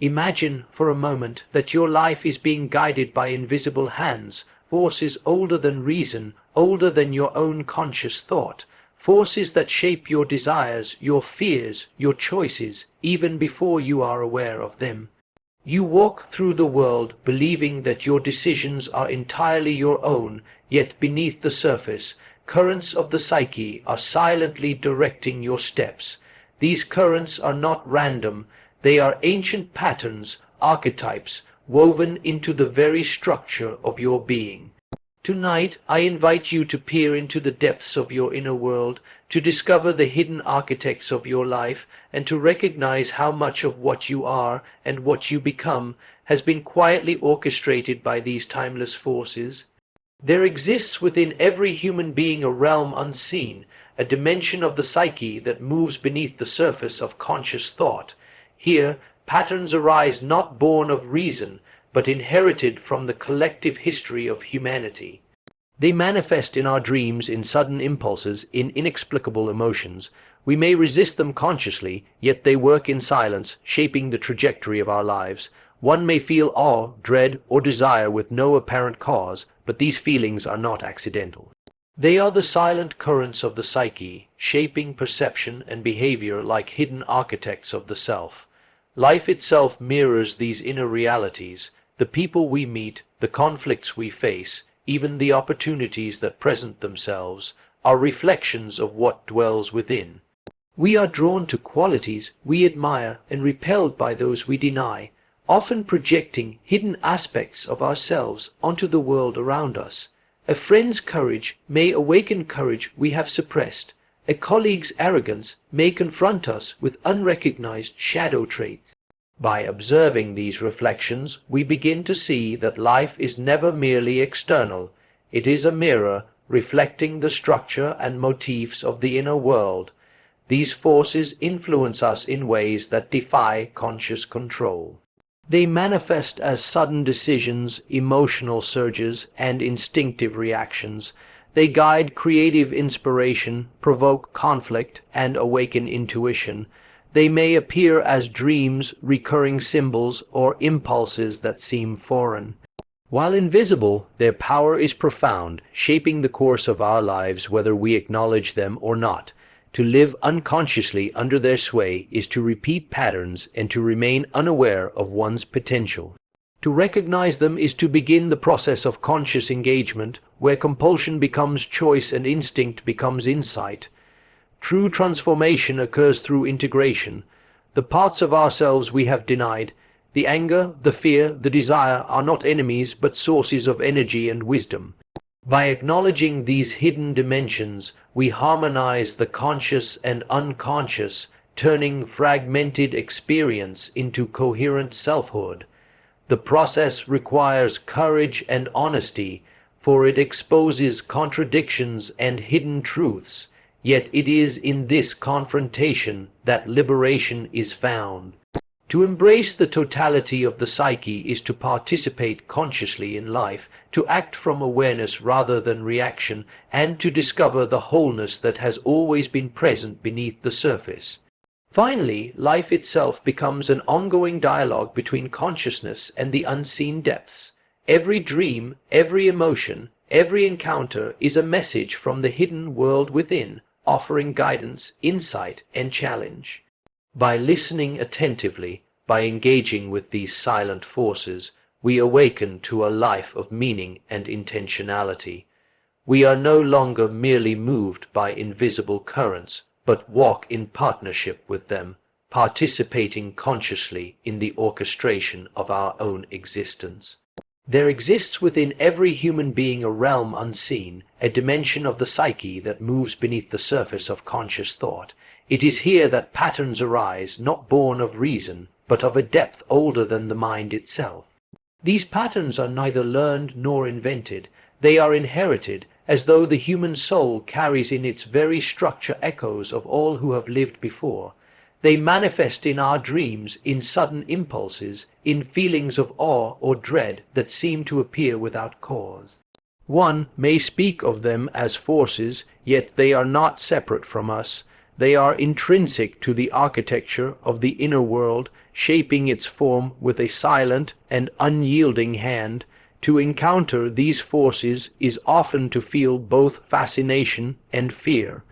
Imagine for a moment that your life is being guided by invisible hands, forces older than reason, older than your own conscious thought, forces that shape your desires, your fears, your choices, even before you are aware of them. You walk through the world believing that your decisions are entirely your own, yet beneath the surface, currents of the psyche are silently directing your steps. These currents are not random, they are ancient patterns, archetypes, woven into the very structure of your being. Tonight, I invite you to peer into the depths of your inner world, to discover the hidden architects of your life, and to recognize how much of what you are and what you become has been quietly orchestrated by these timeless forces. There exists within every human being a realm unseen, a dimension of the psyche that moves beneath the surface of conscious thought. Here, patterns arise not born of reason, but inherited from the collective history of humanity. They manifest in our dreams, in sudden impulses, in inexplicable emotions. We may resist them consciously, yet they work in silence, shaping the trajectory of our lives. One may feel awe, dread, or desire with no apparent cause, but these feelings are not accidental. They are the silent currents of the psyche, shaping perception and behavior like hidden architects of the self. Life itself mirrors these inner realities. The people we meet, the conflicts we face, even the opportunities that present themselves, are reflections of what dwells within. We are drawn to qualities we admire and repelled by those we deny, often projecting hidden aspects of ourselves onto the world around us. A friend's courage may awaken courage we have suppressed. A colleague's arrogance may confront us with unrecognized shadow traits. By observing these reflections, we begin to see that life is never merely external. It is a mirror reflecting the structure and motifs of the inner world. These forces influence us in ways that defy conscious control. They manifest as sudden decisions, emotional surges, and instinctive reactions. They guide creative inspiration, provoke conflict, and awaken intuition. They may appear as dreams, recurring symbols, or impulses that seem foreign. While invisible, their power is profound, shaping the course of our lives whether we acknowledge them or not. To live unconsciously under their sway is to repeat patterns and to remain unaware of one's potential. To recognize them is to begin the process of conscious engagement, where compulsion becomes choice and instinct becomes insight. True transformation occurs through integration. The parts of ourselves we have denied, the anger, the fear, the desire, are not enemies but sources of energy and wisdom. By acknowledging these hidden dimensions, we harmonize the conscious and unconscious, turning fragmented experience into coherent selfhood. The process requires courage and honesty, for it exposes contradictions and hidden truths. Yet it is in this confrontation that liberation is found. To embrace the totality of the psyche is to participate consciously in life, to act from awareness rather than reaction, and to discover the wholeness that has always been present beneath the surface. Finally, life itself becomes an ongoing dialogue between consciousness and the unseen depths. Every dream, every emotion, every encounter is a message from the hidden world within, offering guidance, insight, and challenge. By listening attentively, by engaging with these silent forces, we awaken to a life of meaning and intentionality. We are no longer merely moved by invisible currents, but walk in partnership with them, participating consciously in the orchestration of our own existence. There exists within every human being a realm unseen, a dimension of the psyche that moves beneath the surface of conscious thought. It is here that patterns arise, not born of reason, but of a depth older than the mind itself. These patterns are neither learned nor invented. They are inherited, as though the human soul carries in its very structure echoes of all who have lived before. They manifest in our dreams, in sudden impulses, in feelings of awe or dread that seem to appear without cause. One may speak of them as forces, yet they are not separate from us. They are intrinsic to the architecture of the inner world, shaping its form with a silent and unyielding hand. To encounter these forces is often to feel both fascination and fear.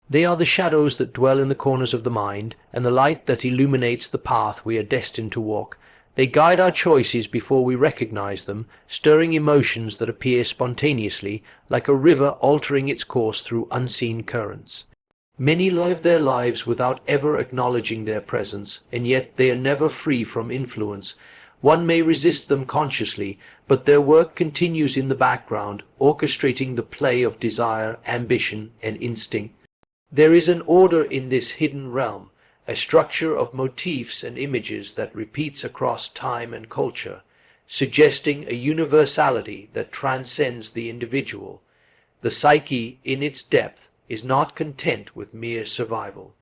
They are the shadows that dwell in the corners of the mind, and the light that illuminates the path we are destined to walk. They guide our choices before we recognize them, stirring emotions that appear spontaneously, like a river altering its course through unseen currents. Many live their lives without ever acknowledging their presence, and yet they are never free from influence. One may resist them consciously, but their work continues in the background, orchestrating the play of desire, ambition, and instinct. There is an order in this hidden realm, a structure of motifs and images that repeats across time and culture, suggesting a universality that transcends the individual. The psyche, in its depth, is not content with mere survival.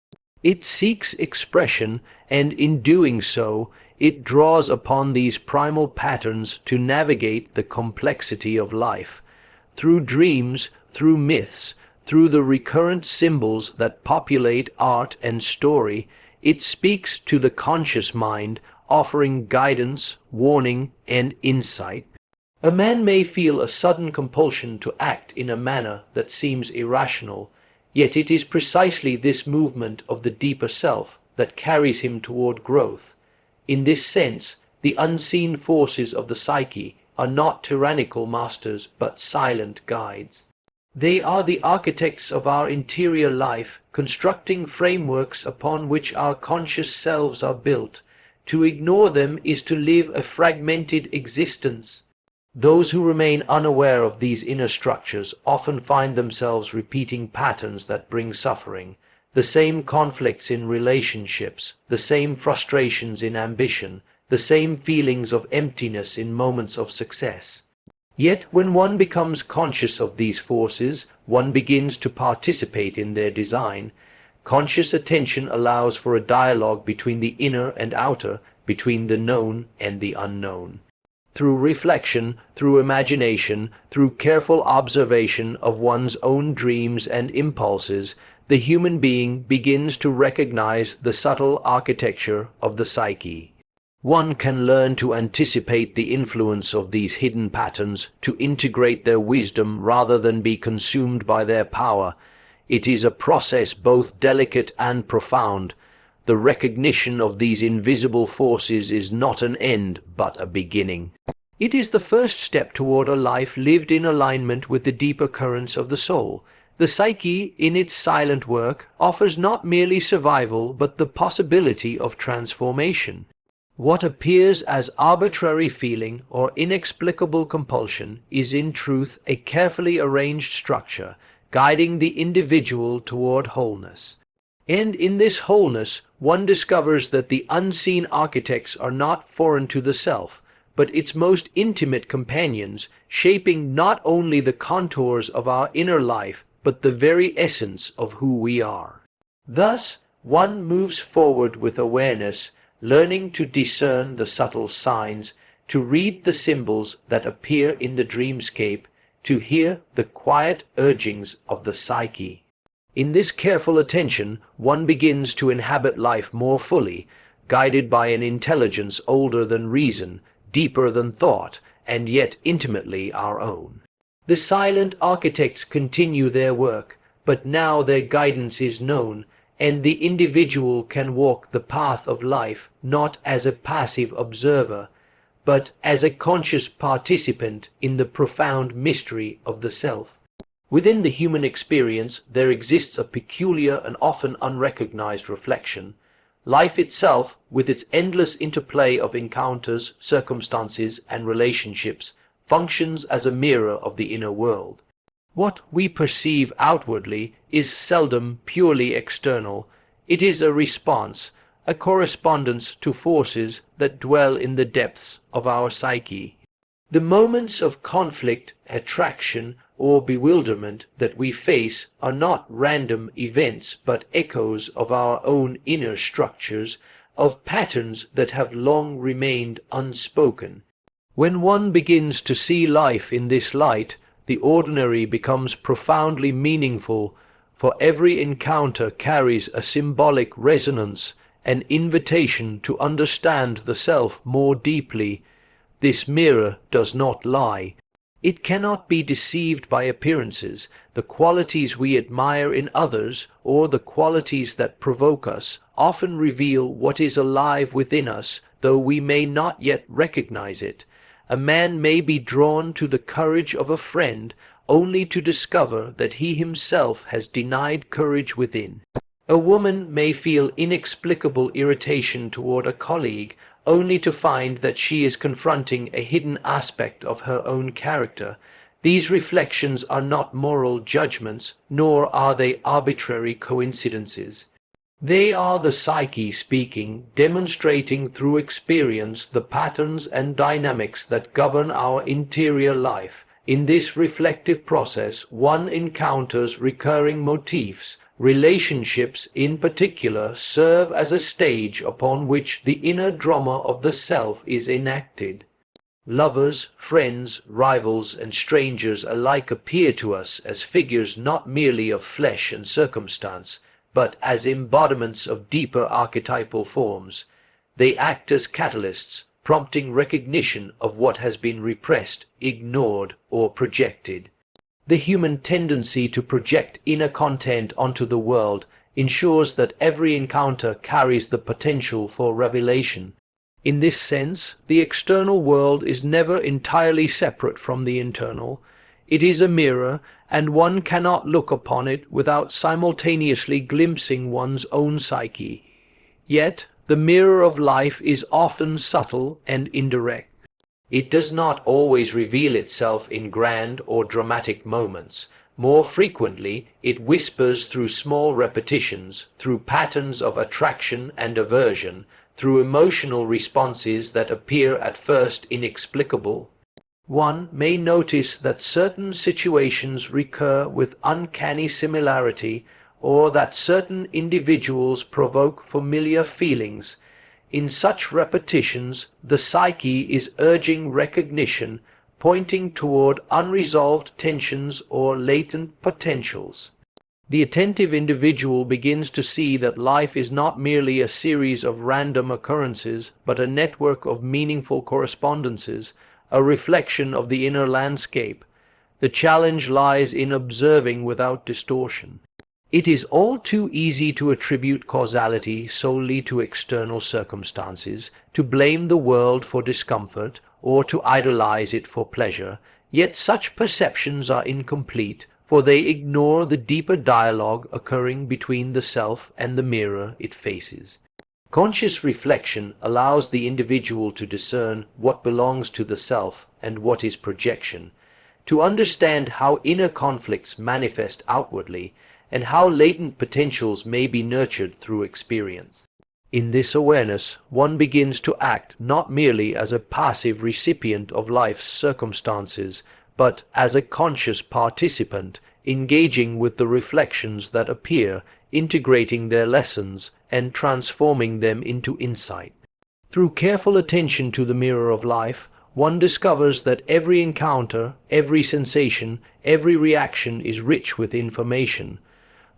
It seeks expression, and in doing so, it draws upon these primal patterns to navigate the complexity of life. Through dreams, through myths, through the recurrent symbols that populate art and story, it speaks to the conscious mind, offering guidance, warning, and insight. A man may feel a sudden compulsion to act in a manner that seems irrational, yet it is precisely this movement of the deeper self that carries him toward growth. In this sense, the unseen forces of the psyche are not tyrannical masters but silent guides. They are the architects of our interior life, constructing frameworks upon which our conscious selves are built. To ignore them is to live a fragmented existence. Those who remain unaware of these inner structures often find themselves repeating patterns that bring suffering, the same conflicts in relationships, the same frustrations in ambition, the same feelings of emptiness in moments of success. Yet when one becomes conscious of these forces, one begins to participate in their design. Conscious attention allows for a dialogue between the inner and outer, between the known and the unknown. Through reflection, through imagination, through careful observation of one's own dreams and impulses, the human being begins to recognize the subtle architecture of the psyche. One can learn to anticipate the influence of these hidden patterns, to integrate their wisdom rather than be consumed by their power. It is a process both delicate and profound. The recognition of these invisible forces is not an end, but a beginning. It is the first step toward a life lived in alignment with the deeper currents of the soul. The psyche, in its silent work, offers not merely survival, but the possibility of transformation. What appears as arbitrary feeling or inexplicable compulsion is in truth a carefully arranged structure, guiding the individual toward wholeness. And in this wholeness, one discovers that the unseen architects are not foreign to the self, but its most intimate companions, shaping not only the contours of our inner life, but the very essence of who we are. Thus, one moves forward with awareness, learning to discern the subtle signs, to read the symbols that appear in the dreamscape, to hear the quiet urgings of the psyche. In this careful attention, one begins to inhabit life more fully, guided by an intelligence older than reason, deeper than thought, and yet intimately our own. The silent architects continue their work, but now their guidance is known, and the individual can walk the path of life not as a passive observer, but as a conscious participant in the profound mystery of the self. Within the human experience there exists a peculiar and often unrecognized reflection. Life itself, with its endless interplay of encounters, circumstances, and relationships, functions as a mirror of the inner world. What we perceive outwardly is seldom purely external. It is a response, a correspondence to forces that dwell in the depths of our psyche. The moments of conflict, attraction, or bewilderment that we face are not random events but echoes of our own inner structures, of patterns that have long remained unspoken. When one begins to see life in this light, the ordinary becomes profoundly meaningful, for every encounter carries a symbolic resonance, an invitation to understand the self more deeply. This mirror does not lie. It cannot be deceived by appearances. The qualities we admire in others, or the qualities that provoke us, often reveal what is alive within us, though we may not yet recognize it. A man may be drawn to the courage of a friend, only to discover that he himself has denied courage within. A woman may feel inexplicable irritation toward a colleague, only to find that she is confronting a hidden aspect of her own character. These reflections are not moral judgments, nor are they arbitrary coincidences. They are the psyche speaking, demonstrating through experience the patterns and dynamics that govern our interior life. In this reflective process, one encounters recurring motifs. Relationships, in particular, serve as a stage upon which the inner drama of the self is enacted. Lovers, friends, rivals, and strangers alike appear to us as figures not merely of flesh and circumstance, but as embodiments of deeper archetypal forms. They act as catalysts, prompting recognition of what has been repressed, ignored, or projected. The human tendency to project inner content onto the world ensures that every encounter carries the potential for revelation. In this sense, the external world is never entirely separate from the internal. It is a mirror, and one cannot look upon it without simultaneously glimpsing one's own psyche. Yet, the mirror of life is often subtle and indirect. It does not always reveal itself in grand or dramatic moments. More frequently, it whispers through small repetitions, through patterns of attraction and aversion, through emotional responses that appear at first inexplicable. One may notice that certain situations recur with uncanny similarity, or that certain individuals provoke familiar feelings. In such repetitions, the psyche is urging recognition, pointing toward unresolved tensions or latent potentials. The attentive individual begins to see that life is not merely a series of random occurrences, but a network of meaningful correspondences, a reflection of the inner landscape. The challenge lies in observing without distortion. It is all too easy to attribute causality solely to external circumstances, to blame the world for discomfort, or to idolize it for pleasure. Yet such perceptions are incomplete, for they ignore the deeper dialogue occurring between the self and the mirror it faces. Conscious reflection allows the individual to discern what belongs to the self and what is projection, to understand how inner conflicts manifest outwardly, and how latent potentials may be nurtured through experience. In this awareness, one begins to act not merely as a passive recipient of life's circumstances, but as a conscious participant, engaging with the reflections that appear, integrating their lessons, and transforming them into insight. Through careful attention to the mirror of life, one discovers that every encounter, every sensation, every reaction is rich with information.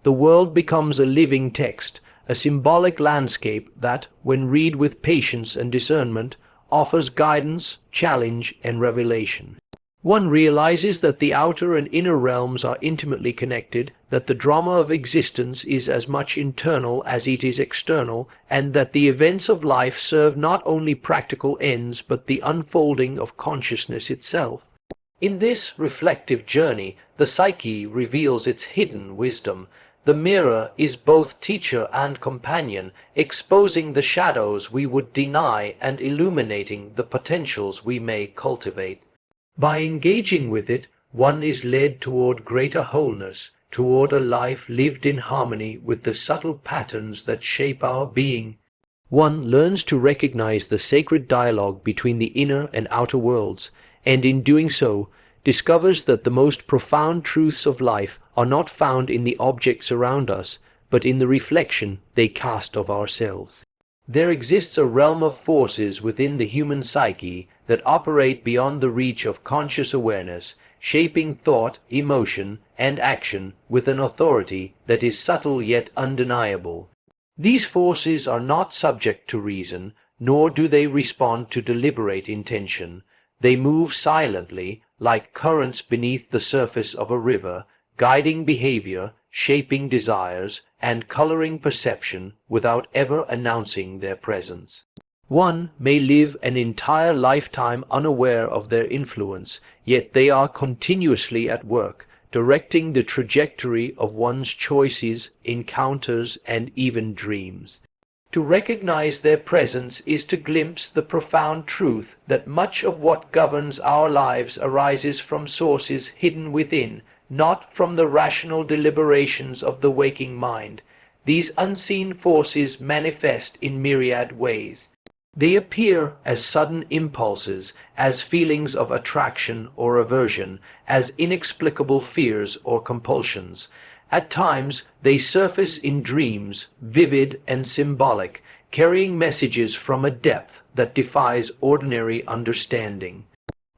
The world becomes a living text, a symbolic landscape that, when read with patience and discernment, offers guidance, challenge, and revelation. One realizes that the outer and inner realms are intimately connected, that the drama of existence is as much internal as it is external, and that the events of life serve not only practical ends but the unfolding of consciousness itself. In this reflective journey, the psyche reveals its hidden wisdom. The mirror is both teacher and companion, exposing the shadows we would deny and illuminating the potentials we may cultivate. By engaging with it, one is led toward greater wholeness, toward a life lived in harmony with the subtle patterns that shape our being. One learns to recognize the sacred dialogue between the inner and outer worlds, and in doing so, discovers that the most profound truths of life are not found in the objects around us, but in the reflection they cast of ourselves. There exists a realm of forces within the human psyche that operate beyond the reach of conscious awareness, shaping thought, emotion, and action with an authority that is subtle yet undeniable. These forces are not subject to reason, nor do they respond to deliberate intention. They move silently, like currents beneath the surface of a river, guiding behavior, shaping desires, and coloring perception without ever announcing their presence. One may live an entire lifetime unaware of their influence, yet they are continuously at work, directing the trajectory of one's choices, encounters, and even dreams. To recognize their presence is to glimpse the profound truth that much of what governs our lives arises from sources hidden within, not from the rational deliberations of the waking mind. These unseen forces manifest in myriad ways. They appear as sudden impulses, as feelings of attraction or aversion, as inexplicable fears or compulsions. At times they surface in dreams, vivid and symbolic, carrying messages from a depth that defies ordinary understanding.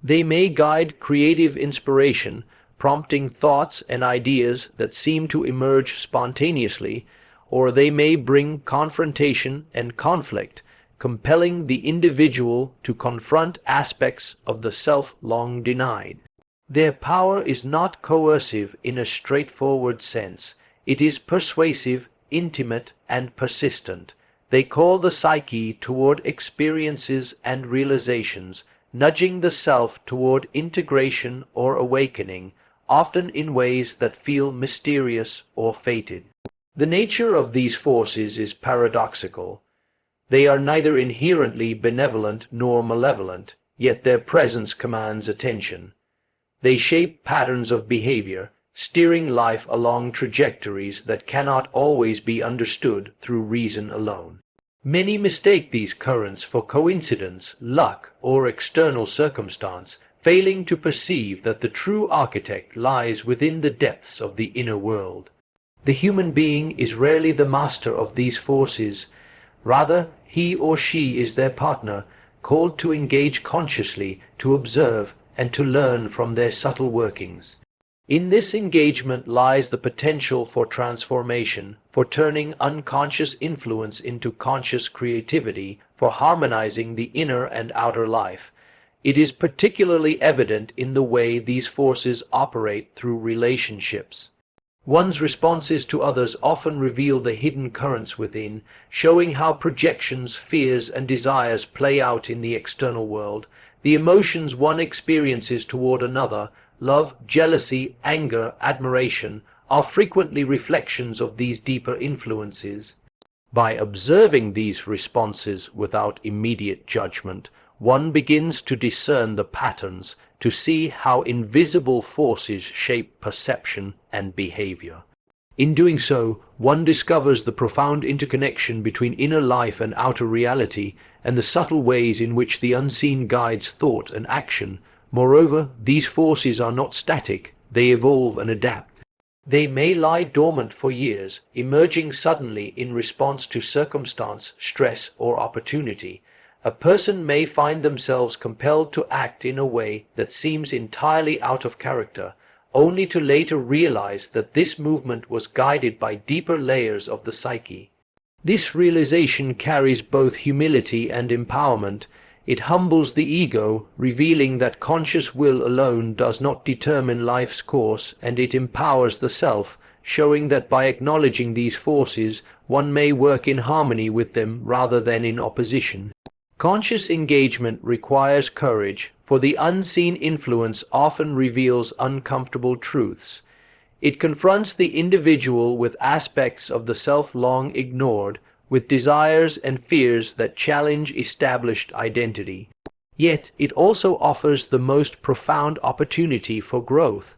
They may guide creative inspiration, prompting thoughts and ideas that seem to emerge spontaneously, or they may bring confrontation and conflict, compelling the individual to confront aspects of the self long denied. Their power is not coercive in a straightforward sense. It is persuasive, intimate, and persistent. They call the psyche toward experiences and realizations, nudging the self toward integration or awakening, often in ways that feel mysterious or fated. The nature of these forces is paradoxical. They are neither inherently benevolent nor malevolent, yet their presence commands attention. They shape patterns of behavior, steering life along trajectories that cannot always be understood through reason alone. Many mistake these currents for coincidence, luck, or external circumstance, failing to perceive that the true architect lies within the depths of the inner world. The human being is rarely the master of these forces. Rather, he or she is their partner, called to engage consciously, to observe, and to learn from their subtle workings. In this engagement lies the potential for transformation, for turning unconscious influence into conscious creativity, for harmonizing the inner and outer life. It is particularly evident in the way these forces operate through relationships. One's responses to others often reveal the hidden currents within, showing how projections, fears, and desires play out in the external world. The emotions one experiences toward another, love, jealousy, anger, admiration, are frequently reflections of these deeper influences. By observing these responses without immediate judgment, one begins to discern the patterns, to see how invisible forces shape perception and behavior. In doing so, one discovers the profound interconnection between inner life and outer reality, and the subtle ways in which the unseen guides thought and action. Moreover, these forces are not static, they evolve and adapt. They may lie dormant for years, emerging suddenly in response to circumstance, stress, or opportunity. A person may find themselves compelled to act in a way that seems entirely out of character, only to later realize that this movement was guided by deeper layers of the psyche. This realization carries both humility and empowerment. It humbles the ego, revealing that conscious will alone does not determine life's course, and it empowers the self, showing that by acknowledging these forces, one may work in harmony with them rather than in opposition. Conscious engagement requires courage, for the unseen influence often reveals uncomfortable truths. It confronts the individual with aspects of the self long ignored, with desires and fears that challenge established identity. Yet it also offers the most profound opportunity for growth.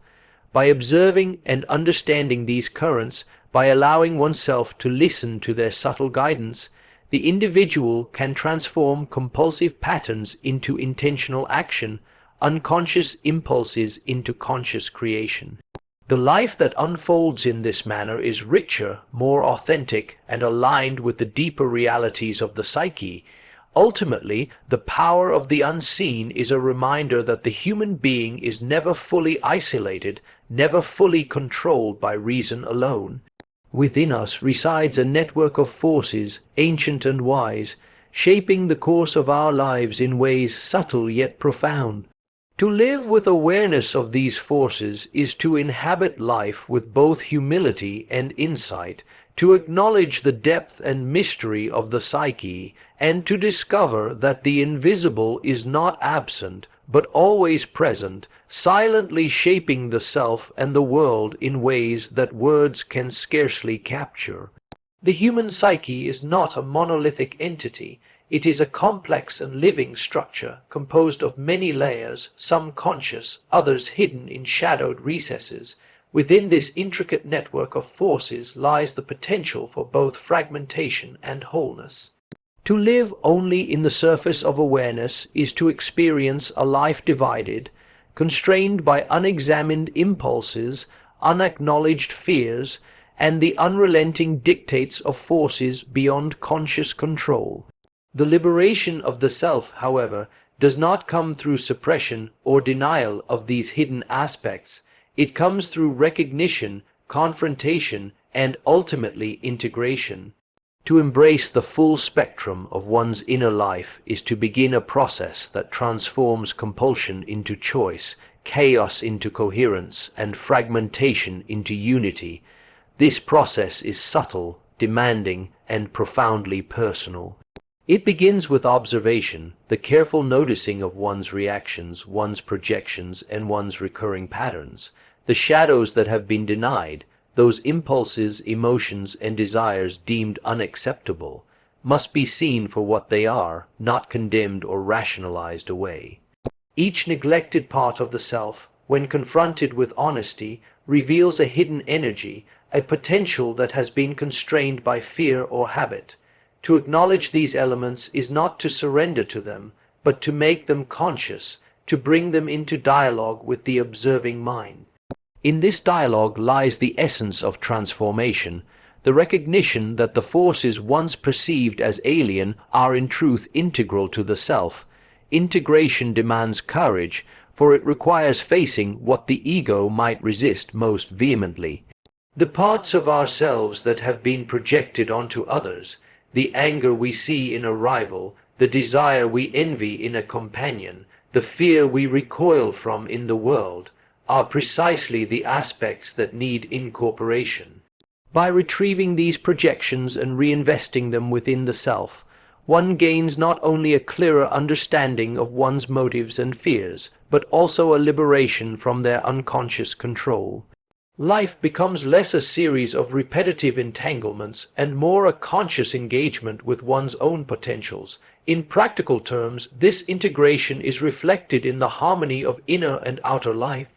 By observing and understanding these currents, by allowing oneself to listen to their subtle guidance, the individual can transform compulsive patterns into intentional action, unconscious impulses into conscious creation. The life that unfolds in this manner is richer, more authentic, and aligned with the deeper realities of the psyche. Ultimately, the power of the unseen is a reminder that the human being is never fully isolated, never fully controlled by reason alone. Within us resides a network of forces, ancient and wise, shaping the course of our lives in ways subtle yet profound. To live with awareness of these forces is to inhabit life with both humility and insight, to acknowledge the depth and mystery of the psyche, and to discover that the invisible is not absent, but always present, silently shaping the self and the world in ways that words can scarcely capture. The human psyche is not a monolithic entity. It is a complex and living structure composed of many layers, some conscious, others hidden in shadowed recesses. Within this intricate network of forces lies the potential for both fragmentation and wholeness. To live only in the surface of awareness is to experience a life divided, constrained by unexamined impulses, unacknowledged fears, and the unrelenting dictates of forces beyond conscious control. The liberation of the self, however, does not come through suppression or denial of these hidden aspects. It comes through recognition, confrontation, and ultimately integration. To embrace the full spectrum of one's inner life is to begin a process that transforms compulsion into choice, chaos into coherence, and fragmentation into unity. This process is subtle, demanding, and profoundly personal. It begins with observation, the careful noticing of one's reactions, one's projections, and one's recurring patterns, the shadows that have been denied. Those impulses, emotions, and desires deemed unacceptable must be seen for what they are, not condemned or rationalized away. Each neglected part of the self, when confronted with honesty, reveals a hidden energy, a potential that has been constrained by fear or habit. To acknowledge these elements is not to surrender to them, but to make them conscious, to bring them into dialogue with the observing mind. In this dialogue lies the essence of transformation, the recognition that the forces once perceived as alien are in truth integral to the self. Integration demands courage, for it requires facing what the ego might resist most vehemently. The parts of ourselves that have been projected onto others, the anger we see in a rival, the desire we envy in a companion, the fear we recoil from in the world, are precisely the aspects that need incorporation. By retrieving these projections and reinvesting them within the self, one gains not only a clearer understanding of one's motives and fears, but also a liberation from their unconscious control. Life becomes less a series of repetitive entanglements and more a conscious engagement with one's own potentials. In practical terms, this integration is reflected in the harmony of inner and outer life.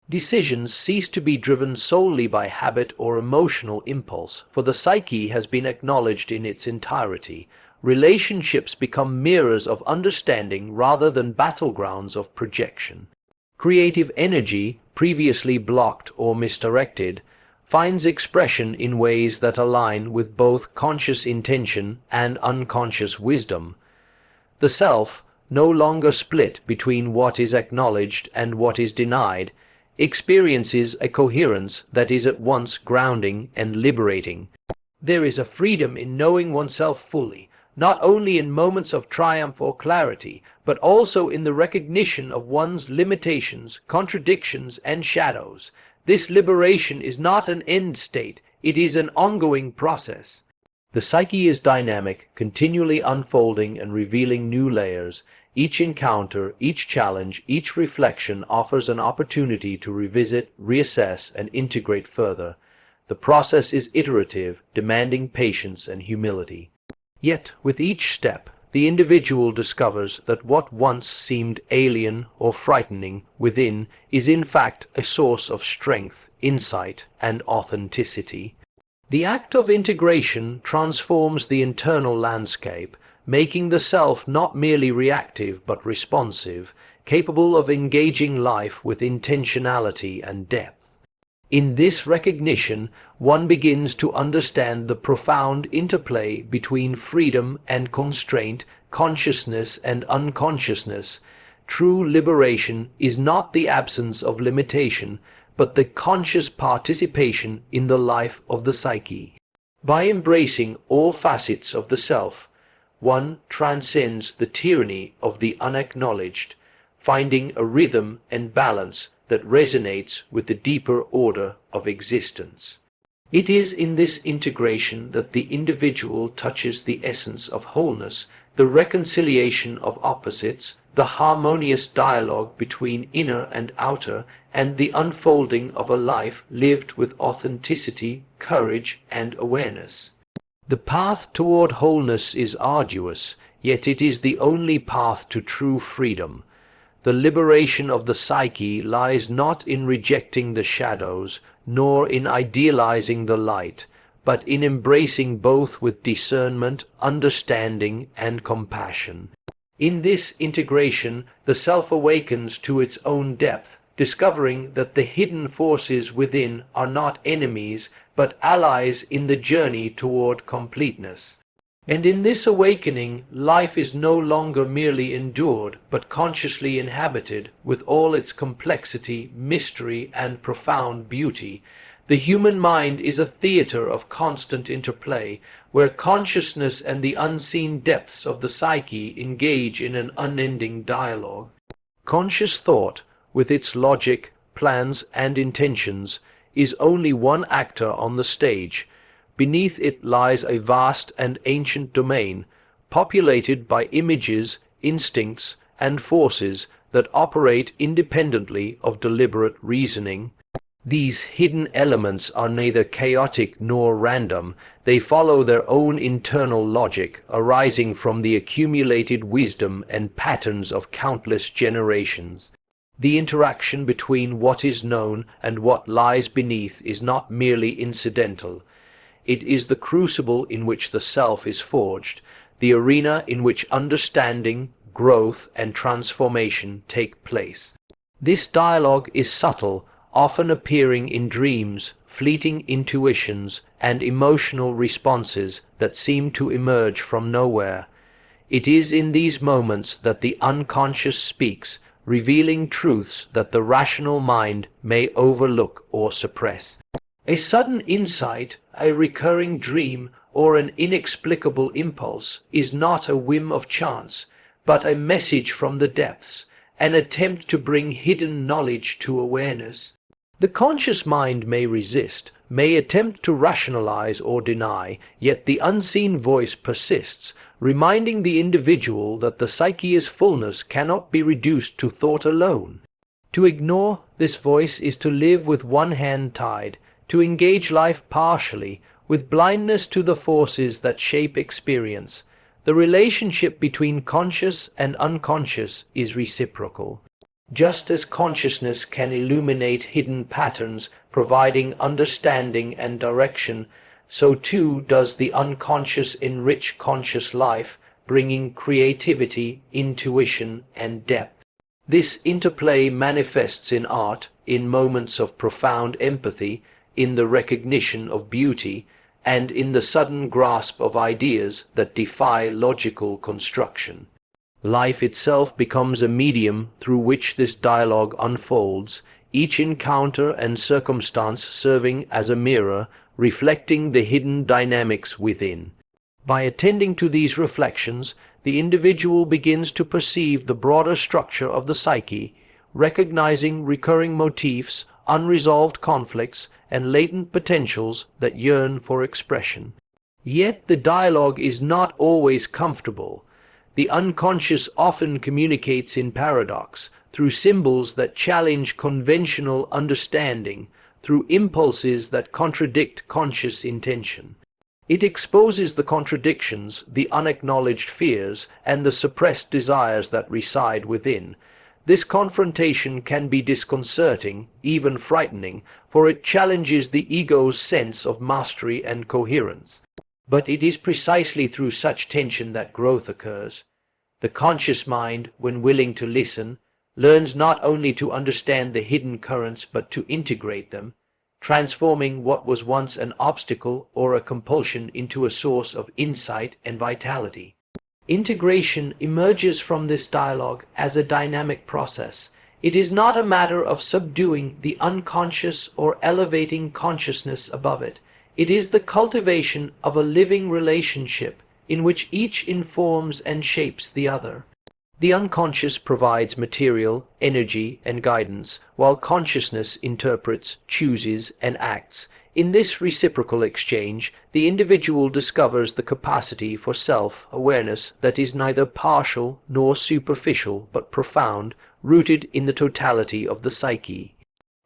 Decisions cease to be driven solely by habit or emotional impulse, for the psyche has been acknowledged in its entirety. Relationships become mirrors of understanding rather than battlegrounds of projection. Creative energy, previously blocked or misdirected, finds expression in ways that align with both conscious intention and unconscious wisdom. The self, no longer split between what is acknowledged and what is denied, experiences a coherence that is at once grounding and liberating. There is a freedom in knowing oneself fully, not only in moments of triumph or clarity, but also in the recognition of one's limitations, contradictions, and shadows. This liberation is not an end state, it is an ongoing process. The psyche is dynamic, continually unfolding and revealing new layers. Each encounter, each challenge, each reflection offers an opportunity to revisit, reassess, and integrate further. The process is iterative, demanding patience and humility. Yet, with each step, the individual discovers that what once seemed alien or frightening within is in fact a source of strength, insight, and authenticity. The act of integration transforms the internal landscape, making the self not merely reactive but responsive, capable of engaging life with intentionality and depth. In this recognition, one begins to understand the profound interplay between freedom and constraint, consciousness and unconsciousness. True liberation is not the absence of limitation, but the conscious participation in the life of the psyche. By embracing all facets of the self, one transcends the tyranny of the unacknowledged, finding a rhythm and balance that resonates with the deeper order of existence. It is in this integration that the individual touches the essence of wholeness, the reconciliation of opposites, the harmonious dialogue between inner and outer, and the unfolding of a life lived with authenticity, courage, and awareness. The path toward wholeness is arduous, yet it is the only path to true freedom. The liberation of the psyche lies not in rejecting the shadows, nor in idealizing the light, but in embracing both with discernment, understanding, and compassion. In this integration, the self awakens to its own depth, discovering that the hidden forces within are not enemies, but allies in the journey toward completeness. And in this awakening, life is no longer merely endured, but consciously inhabited, with all its complexity, mystery, and profound beauty. The human mind is a theater of constant interplay, where consciousness and the unseen depths of the psyche engage in an unending dialogue. Conscious thought, with its logic, plans, and intentions, is only one actor on the stage. Beneath it lies a vast and ancient domain, populated by images, instincts, and forces that operate independently of deliberate reasoning. These hidden elements are neither chaotic nor random. They follow their own internal logic, arising from the accumulated wisdom and patterns of countless generations. The interaction between what is known and what lies beneath is not merely incidental. It is the crucible in which the self is forged, the arena in which understanding, growth, and transformation take place. This dialogue is subtle, often appearing in dreams, fleeting intuitions, and emotional responses that seem to emerge from nowhere. It is in these moments that the unconscious speaks, revealing truths that the rational mind may overlook or suppress. A sudden insight, a recurring dream, or an inexplicable impulse is not a whim of chance, but a message from the depths, an attempt to bring hidden knowledge to awareness. The conscious mind may resist, may attempt to rationalize or deny, yet the unseen voice persists, reminding the individual that the psyche's fullness cannot be reduced to thought alone. To ignore this voice is to live with one hand tied, to engage life partially, with blindness to the forces that shape experience. The relationship between conscious and unconscious is reciprocal. Just as consciousness can illuminate hidden patterns, providing understanding and direction, so too does the unconscious enrich conscious life, bringing creativity, intuition, and depth. This interplay manifests in art, in moments of profound empathy, in the recognition of beauty, and in the sudden grasp of ideas that defy logical construction. Life itself becomes a medium through which this dialogue unfolds, each encounter and circumstance serving as a mirror, reflecting the hidden dynamics within. By attending to these reflections, the individual begins to perceive the broader structure of the psyche, recognizing recurring motifs, unresolved conflicts, and latent potentials that yearn for expression. Yet the dialogue is not always comfortable. The unconscious often communicates in paradox, through symbols that challenge conventional understanding, through impulses that contradict conscious intention. It exposes the contradictions, the unacknowledged fears, and the suppressed desires that reside within. This confrontation can be disconcerting, even frightening, for it challenges the ego's sense of mastery and coherence. But it is precisely through such tension that growth occurs. The conscious mind, when willing to listen, learns not only to understand the hidden currents but to integrate them, transforming what was once an obstacle or a compulsion into a source of insight and vitality. Integration emerges from this dialogue as a dynamic process. It is not a matter of subduing the unconscious or elevating consciousness above it. It is the cultivation of a living relationship in which each informs and shapes the other. The unconscious provides material, energy, and guidance, while consciousness interprets, chooses, and acts. In this reciprocal exchange, the individual discovers the capacity for self-awareness that is neither partial nor superficial, but profound, rooted in the totality of the psyche.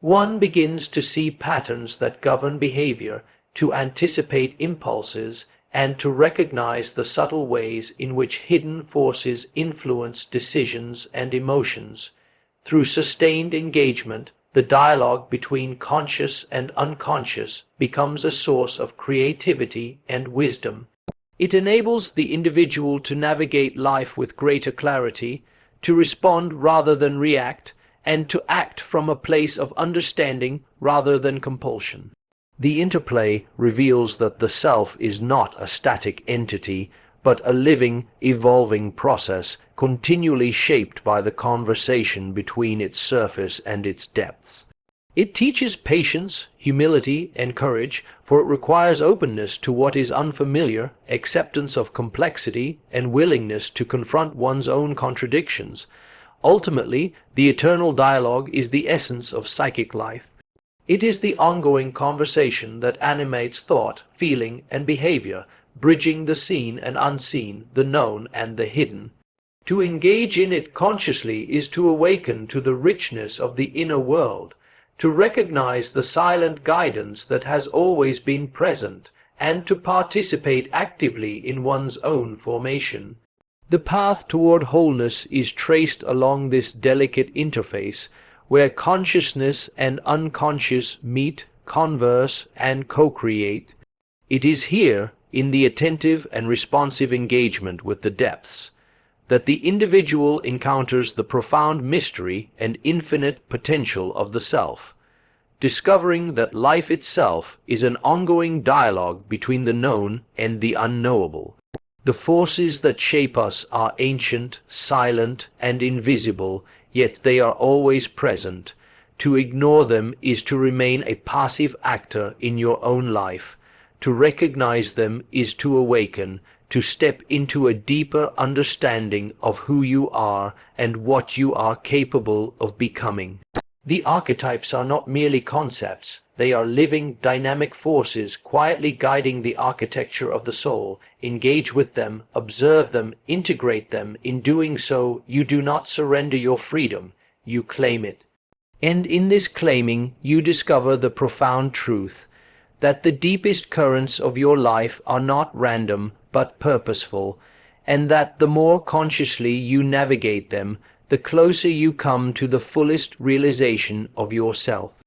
One begins to see patterns that govern behavior, to anticipate impulses, and to recognize the subtle ways in which hidden forces influence decisions and emotions. Through sustained engagement, the dialogue between conscious and unconscious becomes a source of creativity and wisdom. It enables the individual to navigate life with greater clarity, to respond rather than react, and to act from a place of understanding rather than compulsion. The interplay reveals that the self is not a static entity, but a living, evolving process, continually shaped by the conversation between its surface and its depths. It teaches patience, humility, and courage, for it requires openness to what is unfamiliar, acceptance of complexity, and willingness to confront one's own contradictions. Ultimately, the eternal dialogue is the essence of psychic life. It is the ongoing conversation that animates thought, feeling, and behavior, bridging the seen and unseen, the known and the hidden. To engage in it consciously is to awaken to the richness of the inner world, to recognize the silent guidance that has always been present, and to participate actively in one's own formation. The path toward wholeness is traced along this delicate interface, where consciousness and unconscious meet, converse, and co-create. It is here, in the attentive and responsive engagement with the depths, that the individual encounters the profound mystery and infinite potential of the self, discovering that life itself is an ongoing dialogue between the known and the unknowable. The forces that shape us are ancient, silent, and invisible, yet they are always present. To ignore them is to remain a passive actor in your own life. To recognize them is to awaken, to step into a deeper understanding of who you are and what you are capable of becoming. The archetypes are not merely concepts. They are living, dynamic forces quietly guiding the architecture of the soul. Engage with them, observe them, integrate them. In doing so, you do not surrender your freedom, you claim it. And in this claiming, you discover the profound truth that the deepest currents of your life are not random but purposeful, and that the more consciously you navigate them, the closer you come to the fullest realization of yourself.